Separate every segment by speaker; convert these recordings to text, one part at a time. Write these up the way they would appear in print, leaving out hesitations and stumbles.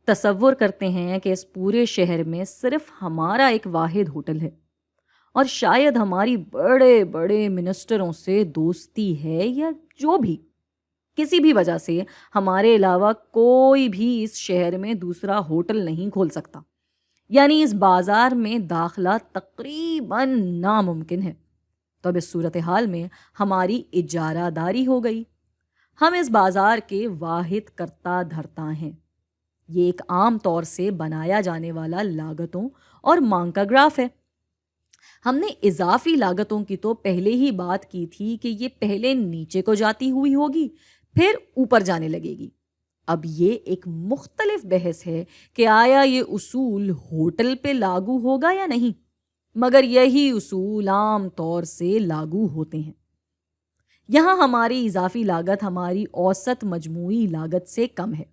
Speaker 1: تصور کرتے ہیں کہ اس پورے شہر میں صرف ہمارا ایک واحد ہوٹل ہے اور شاید ہماری بڑے بڑے منسٹروں سے دوستی ہے یا جو بھی، کسی بھی وجہ سے ہمارے علاوہ کوئی بھی اس شہر میں دوسرا ہوٹل نہیں کھول سکتا، یعنی اس بازار میں داخلہ تقریباً ناممکن ہے۔ تو اب اس صورتحال میں ہماری اجارہ داری ہو گئی۔ ہم اس بازار کے واحد کرتا دھرتا ہیں۔ یہ ایک عام طور سے بنایا جانے والا لاگتوں اور مانگ کا گراف ہے۔ ہم نے اضافی لاگتوں کی تو پہلے ہی بات کی تھی کہ یہ پہلے نیچے کو جاتی ہوئی ہوگی، پھر اوپر جانے لگے گی۔ اب یہ ایک مختلف بحث ہے کہ آیا یہ اصول ہوٹل پہ لاگو ہوگا یا نہیں، مگر یہی اصول عام طور سے لاگو ہوتے ہیں۔ یہاں ہماری اضافی لاگت ہماری اوسط مجموعی لاگت سے کم ہے۔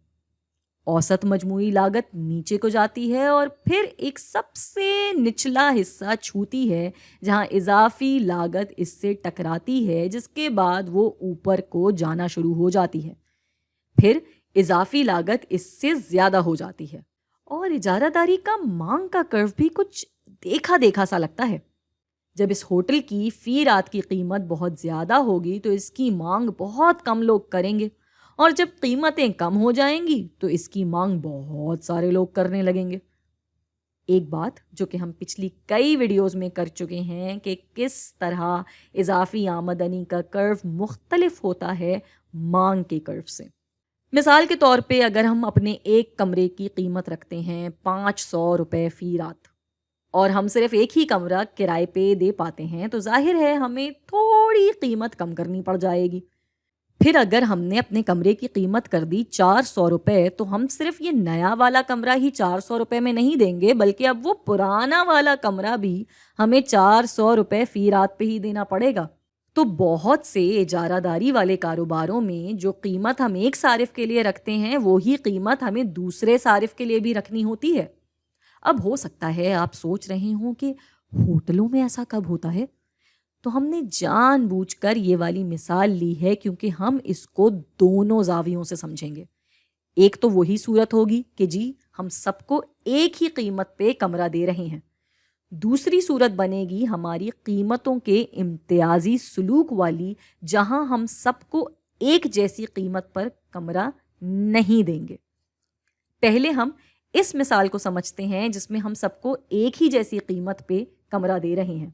Speaker 1: اوسط مجموعی لاگت نیچے کو جاتی ہے اور پھر ایک سب سے نچلا حصہ چھوتی ہے جہاں اضافی لاگت اس سے ٹکراتی ہے، جس کے بعد وہ اوپر کو جانا شروع ہو جاتی ہے۔ پھر اضافی لاگت اس سے زیادہ ہو جاتی ہے اور اجارہ داری کا مانگ کا کرو بھی کچھ دیکھا دیکھا سا لگتا ہے۔ جب اس ہوٹل کی فی رات کی قیمت بہت زیادہ ہوگی تو اس کی مانگ بہت کم لوگ کریں گے، اور جب قیمتیں کم ہو جائیں گی تو اس کی مانگ بہت سارے لوگ کرنے لگیں گے۔ ایک بات جو کہ ہم پچھلی کئی ویڈیوز میں کر چکے ہیں کہ کس طرح اضافی آمدنی کا کرو مختلف ہوتا ہے مانگ کے کرو سے۔ مثال کے طور پہ اگر ہم اپنے ایک کمرے کی قیمت رکھتے ہیں 500 روپے فی رات، اور ہم صرف ایک ہی کمرہ کرائے پہ دے پاتے ہیں، تو ظاہر ہے ہمیں تھوڑی قیمت کم کرنی پڑ جائے گی۔ پھر اگر ہم نے اپنے کمرے کی قیمت کر دی 400 روپے، تو ہم صرف یہ نیا والا کمرہ ہی 400 روپے میں نہیں دیں گے، بلکہ اب وہ پرانا والا کمرہ بھی ہمیں 400 روپے فی رات پہ ہی دینا پڑے گا۔ تو بہت سے اجارہ داری والے کاروباروں میں جو قیمت ہم ایک صارف کے لیے رکھتے ہیں، وہی قیمت ہمیں دوسرے صارف کے لیے بھی رکھنی ہوتی ہے۔ اب ہو سکتا ہے آپ سوچ رہے ہوں کہ ہوٹلوں میں ایسا کب ہوتا ہے؟ تو ہم نے جان بوجھ کر یہ والی مثال لی ہے کیونکہ ہم اس کو دونوں زاویوں سے سمجھیں گے۔ ایک تو وہی صورت ہوگی کہ جی ہم سب کو ایک ہی قیمت پہ کمرہ دے رہے ہیں۔ دوسری صورت بنے گی ہماری قیمتوں کے امتیازی سلوک والی، جہاں ہم سب کو ایک جیسی قیمت پر کمرہ نہیں دیں گے۔ پہلے ہم اس مثال کو سمجھتے ہیں جس میں ہم سب کو ایک ہی جیسی قیمت پہ کمرہ دے رہے ہیں۔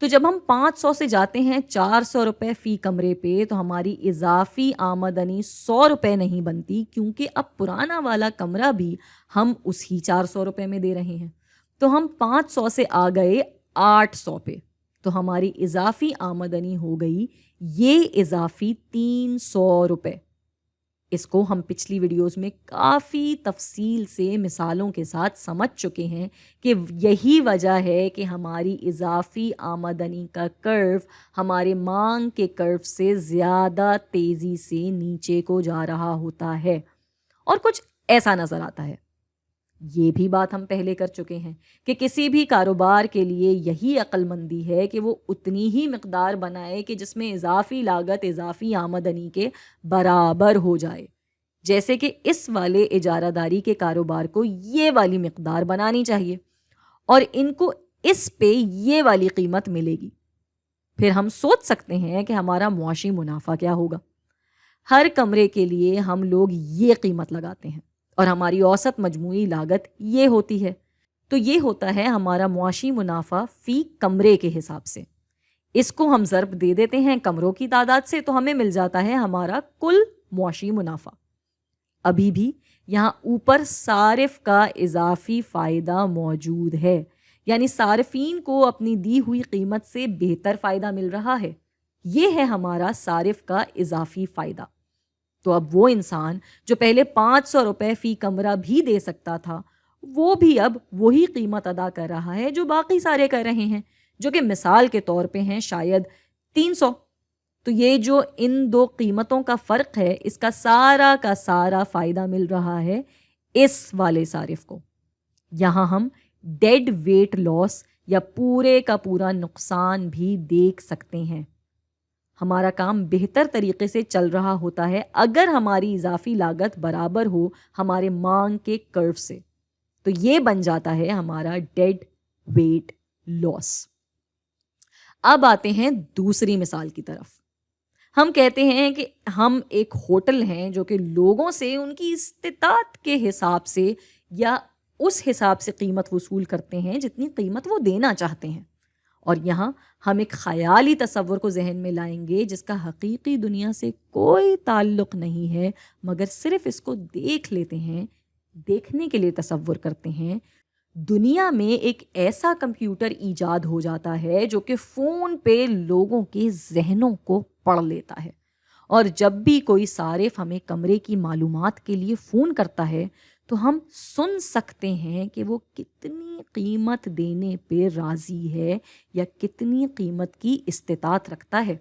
Speaker 1: تو جب ہم 500 سے جاتے ہیں 400 روپے فی کمرے پہ، تو ہماری اضافی آمدنی 100 روپے نہیں بنتی، کیونکہ اب پرانا والا کمرہ بھی ہم اسی 400 روپے میں دے رہے ہیں۔ تو ہم 500 سے آ گئے 800 پہ، تو ہماری اضافی آمدنی ہو گئی یہ اضافی 300 روپے۔ اس کو ہم پچھلی ویڈیوز میں کافی تفصیل سے مثالوں کے ساتھ سمجھ چکے ہیں کہ یہی وجہ ہے کہ ہماری اضافی آمدنی کا کرو ہمارے مانگ کے کرو سے زیادہ تیزی سے نیچے کو جا رہا ہوتا ہے اور کچھ ایسا نظر آتا ہے۔ یہ بھی بات ہم پہلے کر چکے ہیں کہ کسی بھی کاروبار کے لیے یہی عقل مندی ہے کہ وہ اتنی ہی مقدار بنائے کہ جس میں اضافی لاگت اضافی آمدنی کے برابر ہو جائے۔ جیسے کہ اس والے اجارہ داری کے کاروبار کو یہ والی مقدار بنانی چاہیے اور ان کو اس پہ یہ والی قیمت ملے گی۔ پھر ہم سوچ سکتے ہیں کہ ہمارا معاشی منافع کیا ہوگا۔ ہر کمرے کے لیے ہم لوگ یہ قیمت لگاتے ہیں اور ہماری اوسط مجموعی لاگت یہ ہوتی ہے۔ تو یہ ہوتا ہے ہمارا معاشی منافع فی کمرے کے حساب سے۔ اس کو ہم ضرب دے دیتے ہیں کمروں کی تعداد سے، تو ہمیں مل جاتا ہے ہمارا کل معاشی منافع۔ ابھی بھی یہاں اوپر صارف کا اضافی فائدہ موجود ہے، یعنی صارفین کو اپنی دی ہوئی قیمت سے بہتر فائدہ مل رہا ہے۔ یہ ہے ہمارا صارف کا اضافی فائدہ۔ تو اب وہ انسان جو پہلے 500 روپے فی کمرہ بھی دے سکتا تھا، وہ بھی اب وہی قیمت ادا کر رہا ہے جو باقی سارے کر رہے ہیں، جو کہ مثال کے طور پہ ہیں شاید 300۔ تو یہ جو ان دو قیمتوں کا فرق ہے، اس کا سارا فائدہ مل رہا ہے اس والے صارف کو۔ یہاں ہم ڈیڈ ویٹ لاس یا پورے کا پورا نقصان بھی دیکھ سکتے ہیں۔ ہمارا کام بہتر طریقے سے چل رہا ہوتا ہے اگر ہماری اضافی لاگت برابر ہو ہمارے مانگ کے کرو سے. تو یہ بن جاتا ہے ہمارا ڈیڈ ویٹ لاس. اب آتے ہیں دوسری مثال کی طرف. ہم کہتے ہیں کہ ہم ایک ہوٹل ہیں جو کہ لوگوں سے ان کی استطاعت کے حساب سے یا اس حساب سے قیمت وصول کرتے ہیں جتنی قیمت وہ دینا چاہتے ہیں. اور یہاں ہم ایک خیالی تصور کو ذہن میں لائیں گے جس کا حقیقی دنیا سے کوئی تعلق نہیں ہے، مگر صرف اس کو دیکھ لیتے ہیں، دیکھنے کے لیے تصور کرتے ہیں. دنیا میں ایک ایسا کمپیوٹر ایجاد ہو جاتا ہے جو کہ فون پہ لوگوں کے ذہنوں کو پڑھ لیتا ہے، اور جب بھی کوئی صارف ہمیں کمرے کی معلومات کے لیے فون کرتا ہے تو ہم سن سکتے ہیں کہ وہ کتنی قیمت دینے پہ راضی ہے یا کتنی قیمت کی استطاعت رکھتا ہے.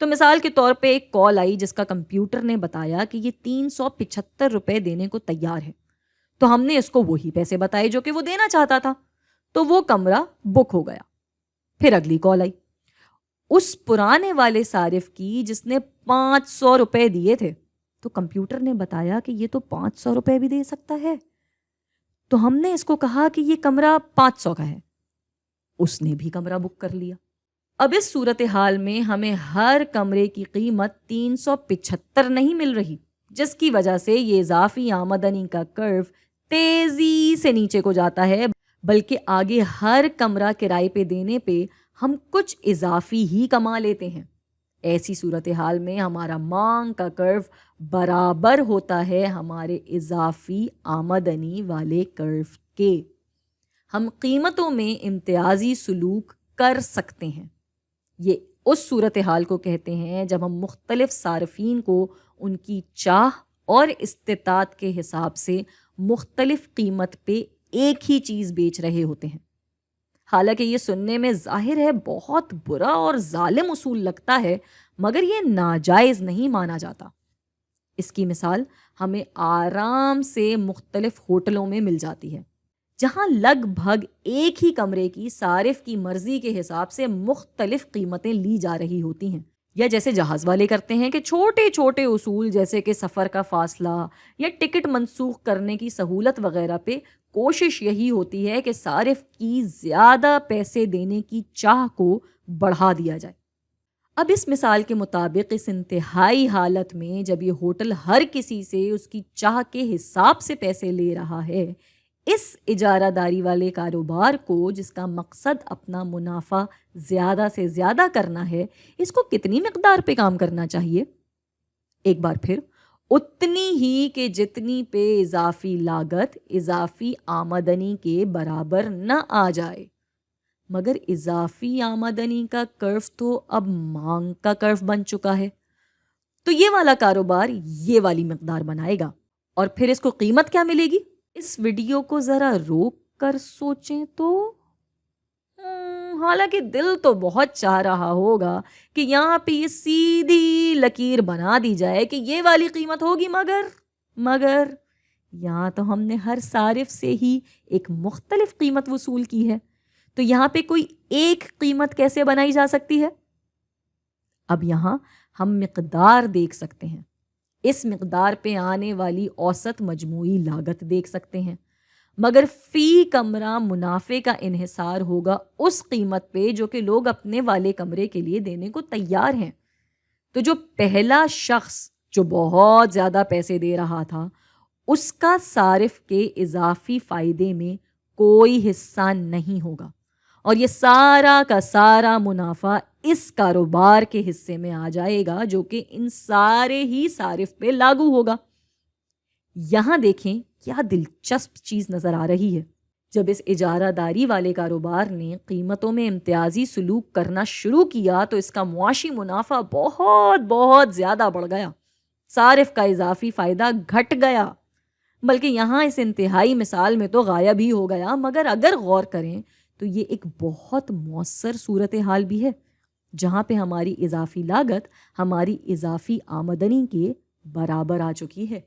Speaker 1: تو مثال کے طور پہ ایک کال آئی جس کا کمپیوٹر نے بتایا کہ یہ 375 روپے دینے کو تیار ہے. تو ہم نے اس کو وہی پیسے بتائے جو کہ وہ دینا چاہتا تھا، تو وہ کمرہ بک ہو گیا. پھر اگلی کال آئی اس پرانے والے صارف کی جس نے 500 روپے دیے تھے. تو کمپیوٹر نے بتایا کہ یہ تو 500 روپے بھی دے سکتا ہے. تو ہم نے اس کو کہا کہ یہ کمرہ 500 کا ہے. اس نے بھی کمرہ بک کر لیا. اب اس صورتحال میں ہمیں ہر کمرے کی قیمت 375 نہیں مل رہی، جس کی وجہ سے یہ اضافی آمدنی کا کرو تیزی سے نیچے کو جاتا ہے، بلکہ آگے ہر کمرہ کرائے پہ دینے پہ ہم کچھ اضافی ہی کما لیتے ہیں. ایسی صورتحال میں ہمارا مانگ کا کرو برابر ہوتا ہے ہمارے اضافی آمدنی والے کرو کے. ہم قیمتوں میں امتیازی سلوک کر سکتے ہیں. یہ اس صورتحال کو کہتے ہیں جب ہم مختلف صارفین کو ان کی چاہ اور استطاعت کے حساب سے مختلف قیمت پہ ایک ہی چیز بیچ رہے ہوتے ہیں. حالانکہ یہ سننے میں ظاہر ہے بہت برا اور ظالم اصول لگتا ہے، مگر یہ ناجائز نہیں مانا جاتا. اس کی مثال ہمیں آرام سے مختلف ہوٹلوں میں مل جاتی ہے جہاں لگ بھگ ایک ہی کمرے کی صارف کی مرضی کے حساب سے مختلف قیمتیں لی جا رہی ہوتی ہیں. یا جیسے جہاز والے کرتے ہیں کہ چھوٹے چھوٹے اصول جیسے کہ سفر کا فاصلہ یا ٹکٹ منسوخ کرنے کی سہولت وغیرہ پہ کوشش یہی ہوتی ہے کہ صارف کی زیادہ پیسے دینے کی چاہ کو بڑھا دیا جائے. اب اس مثال کے مطابق اس انتہائی حالت میں جب یہ ہوٹل ہر کسی سے اس کی چاہ کے حساب سے پیسے لے رہا ہے، اس اجارہ داری والے کاروبار کو جس کا مقصد اپنا منافع زیادہ سے زیادہ کرنا ہے، اس کو کتنی مقدار پہ کام کرنا چاہیے؟ ایک بار پھر اتنی ہی کہ جتنی پہ اضافی لاگت اضافی آمدنی کے برابر نہ آ جائے. مگر اضافی آمدنی کا کرو تو اب مانگ کا کرو بن چکا ہے، تو یہ والا کاروبار یہ والی مقدار بنائے گا. اور پھر اس کو قیمت کیا ملے گی؟ اس ویڈیو کو ذرا روک کر سوچیں تو حالانکہ دل تو بہت چاہ رہا ہوگا کہ یہاں پہ یہ سیدھی لکیر بنا دی جائے کہ یہ والی قیمت ہوگی، مگر یہاں تو ہم نے ہر صارف سے ہی ایک مختلف قیمت وصول کی ہے. تو یہاں پہ کوئی ایک قیمت کیسے بنائی جا سکتی ہے؟ اب یہاں ہم مقدار دیکھ سکتے ہیں. اس مقدار پہ آنے والی اوسط مجموعی لاگت دیکھ سکتے ہیں، مگر فی کمرہ منافع کا انحصار ہوگا اس قیمت پہ جو کہ لوگ اپنے والے کمرے کے لیے دینے کو تیار ہیں. تو جو پہلا شخص جو بہت زیادہ پیسے دے رہا تھا، اس کا صارف کے اضافی فائدے میں کوئی حصہ نہیں ہوگا، اور یہ سارا کا سارا منافع اس کاروبار کے حصے میں آ جائے گا جو کہ ان سارے ہی صارف پہ لاگو ہوگا. یہاں دیکھیں کیا دلچسپ چیز نظر آ رہی ہے. جب اس اجارہ داری والے کاروبار نے قیمتوں میں امتیازی سلوک کرنا شروع کیا تو اس کا معاشی منافع بہت بہت زیادہ بڑھ گیا. صارف کا اضافی فائدہ گھٹ گیا، بلکہ یہاں اس انتہائی مثال میں تو غائب ہی ہو گیا. مگر اگر غور کریں تو یہ ایک بہت مؤثر صورتحال بھی ہے جہاں پہ ہماری اضافی لاگت ہماری اضافی آمدنی کے برابر آ چکی ہے.